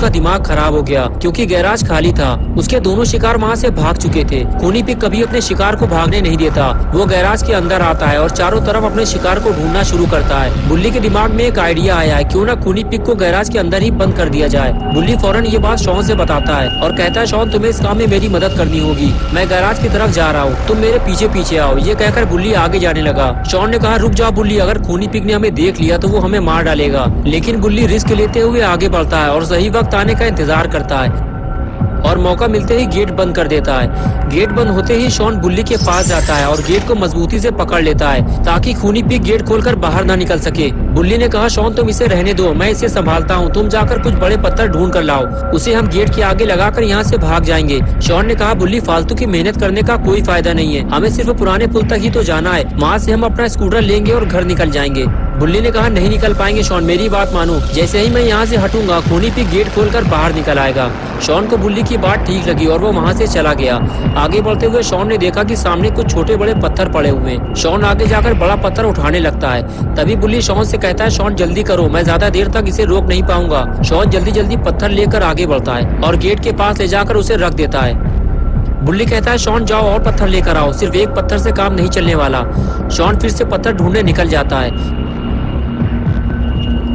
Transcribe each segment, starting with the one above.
उसका दिमाग खराब हो गया क्योंकि गैराज खाली था। उसके दोनों शिकार वहाँ से भाग चुके थे। खूनी पिग कभी अपने शिकार को भागने नहीं देता। वो गैराज के अंदर आता है और चारों तरफ अपने शिकार को ढूंढना शुरू करता है। बुल्ली के दिमाग में एक आइडिया आया है, क्यों ना खूनी पिग को गैराज के अंदर ही बंद कर दिया जाए। बुल्ली फौरन ये बात शॉन से बताता है और कहता है, शॉन तुम्हें इस काम में मेरी मदद करनी होगी। मैं गैराज की तरफ जा रहा हूँ, तुम मेरे पीछे पीछे आओ। ये कहकर बुल्ली आगे जाने लगा। शॉन ने कहा, रुक जाओ बुल्ली, अगर खूनी पिग ने हमें देख लिया तो वो हमें मार डालेगा। लेकिन बुल्ली रिस्क लेते हुए आगे बढ़ता है और सही वक्त आने का इंतजार करता है और मौका मिलते ही गेट बंद कर देता है। गेट बंद होते ही शॉन बुल्ली के पास जाता है और गेट को मजबूती से पकड़ लेता है ताकि खूनी पिग गेट खोलकर बाहर ना निकल सके। बुल्ली ने कहा, शॉन तुम इसे रहने दो, मैं इसे संभालता हूँ, तुम जाकर कुछ बड़े पत्थर ढूंढ कर लाओ, उसे हम गेट के आगे लगाकर यहाँ से भाग जाएंगे। शॉन ने कहा, बुल्ली फालतू की मेहनत करने का कोई फायदा नहीं है, हमें सिर्फ पुराने पुल तक ही तो जाना है, वहाँ से हम अपना स्कूटर लेंगे और घर निकल जाएंगे। बुल्ली ने कहा, नहीं निकल पाएंगे शॉन, मेरी बात मानो, जैसे ही मैं यहाँ से हटूंगा खूनी पिग गेट खोलकर बाहर निकल आएगा। शॉन को बुल्ली की बात ठीक लगी और वो वहाँ से चला गया। आगे बढ़ते हुए शॉन ने देखा कि सामने कुछ छोटे बड़े पत्थर पड़े हुए हैं। शॉन आगे जाकर बड़ा पत्थर उठाने लगता है। तभी बुल्ली शॉन से कहता है, शॉन जल्दी करो, मैं ज्यादा देर तक इसे रोक नहीं पाऊंगा। शॉन जल्दी जल्दी पत्थर लेकर आगे बढ़ता है और गेट के पास ले जाकर उसे रख देता है। बुल्ली कहता है, शॉन जाओ और पत्थर लेकर आओ, सिर्फ एक पत्थर से काम नहीं चलने वाला। शॉन फिर से पत्थर ढूंढने निकल जाता है।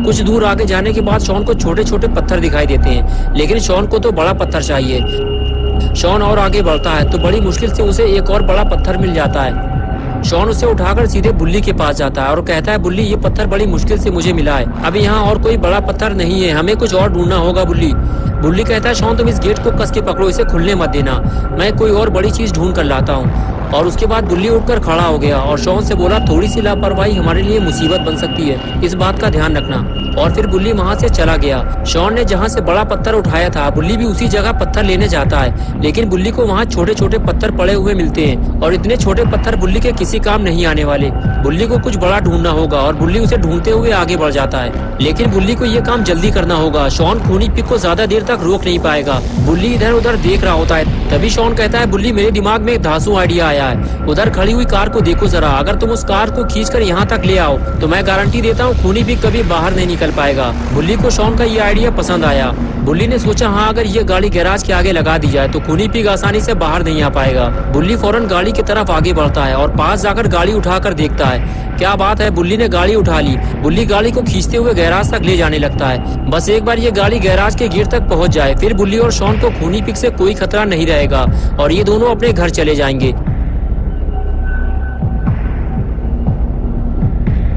कुछ दूर आगे जाने के बाद शॉन को छोटे छोटे पत्थर दिखाई देते हैं, लेकिन शॉन को तो बड़ा पत्थर चाहिए। शॉन और आगे बढ़ता है तो बड़ी मुश्किल से उसे एक और बड़ा पत्थर मिल जाता है। शॉन उसे उठाकर सीधे बुल्ली के पास जाता है और कहता है, बुल्ली ये पत्थर बड़ी मुश्किल से मुझे मिला है, अभी यहाँ और कोई बड़ा पत्थर नहीं है, हमें कुछ और ढूंढना होगा बुल्ली। बुल्ली कहता है, शॉन तुम इस गेट को कस के पकड़ो, इसे खुलने मत देना, मैं कोई और बड़ी चीज ढूंढ कर लाता हूँ। और उसके बाद बुल्ली उठकर खड़ा हो गया और शॉन से बोला, थोड़ी सी लापरवाही हमारे लिए मुसीबत बन सकती है, इस बात का ध्यान रखना। और फिर बुल्ली वहाँ से चला गया। शॉन ने जहाँ से बड़ा पत्थर उठाया था, बुल्ली भी उसी जगह पत्थर लेने जाता है, लेकिन बुल्ली को वहाँ छोटे छोटे पत्थर पड़े हुए मिलते हैं और इतने छोटे पत्थर बुल्ली के किसी काम नहीं आने वाले। बुल्ली को कुछ बड़ा ढूंढना होगा और बुल्ली उसे ढूंढते हुए आगे बढ़ जाता है, लेकिन बुल्ली को ये काम जल्दी करना होगा। शॉन खूनी पिग को ज्यादा देर तक रोक नहीं पाएगा। बुल्ली इधर उधर देख रहा होता है। तभी शॉन कहता है, बुल्ली मेरे दिमाग में एक धांसू आइडिया आया है, उधर खड़ी हुई कार को देखो जरा, अगर तुम उस कार को खींचकर यहाँ तक ले आओ तो मैं गारंटी देता हूँ खूनी पिग कभी बाहर नहीं निकल पाएगा। बुल्ली को शॉन का ये आइडिया पसंद आया। बुल्ली ने सोचा, हाँ अगर ये गाड़ी गैराज के आगे लगा दी जाए तो खूनी पिग आसानी से बाहर नहीं आ पाएगा। बुल्ली फौरन गाड़ी की तरफ आगे बढ़ता है और पास जाकर गाड़ी उठाकर देखता है। क्या बात है, बुल्ली ने गाड़ी उठा ली। बुल्ली गाड़ी को खींचते हुए गैराज तक ले जाने लगता है। बस एक बार ये गाड़ी गैराज के गेट तक पहुंच जाए, फिर बुल्ली और शॉन को खूनी पिग से कोई खतरा नहीं रहेगा और ये दोनों अपने घर चले जाएंगे।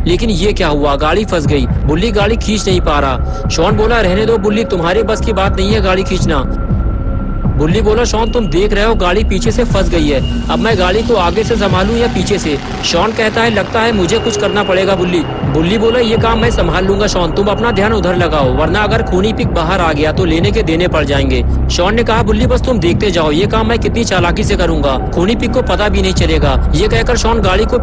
लेकिन ये क्या हुआ, गाड़ी फंस गई। बुल्ली गाड़ी खींच नहीं पा रहा। शॉन बोला, रहने दो बुल्ली, तुम्हारे बस की बात नहीं है गाड़ी खींचना। बुल्ली बोला, शॉन तुम देख रहे हो गाड़ी पीछे से फंस गई है, अब मैं गाड़ी को आगे से संभालूं या पीछे से। शॉन कहता है, लगता है मुझे कुछ करना पड़ेगा बुल्ली। बुल्ली बोला, ये काम मैं संभाल लूंगा शॉन, तुम अपना ध्यान उधर लगाओ, वरना अगर खूनी पिग बाहर आ गया तो लेने के देने पड़ जाएंगे। शॉन ने कहा, बुल्ली बस तुम देखते जाओ, ये काम मैं कितनी चालाकी से करूंगा, खूनी पिग को पता भी नहीं चलेगा। ये कहकर शॉन गाड़ी को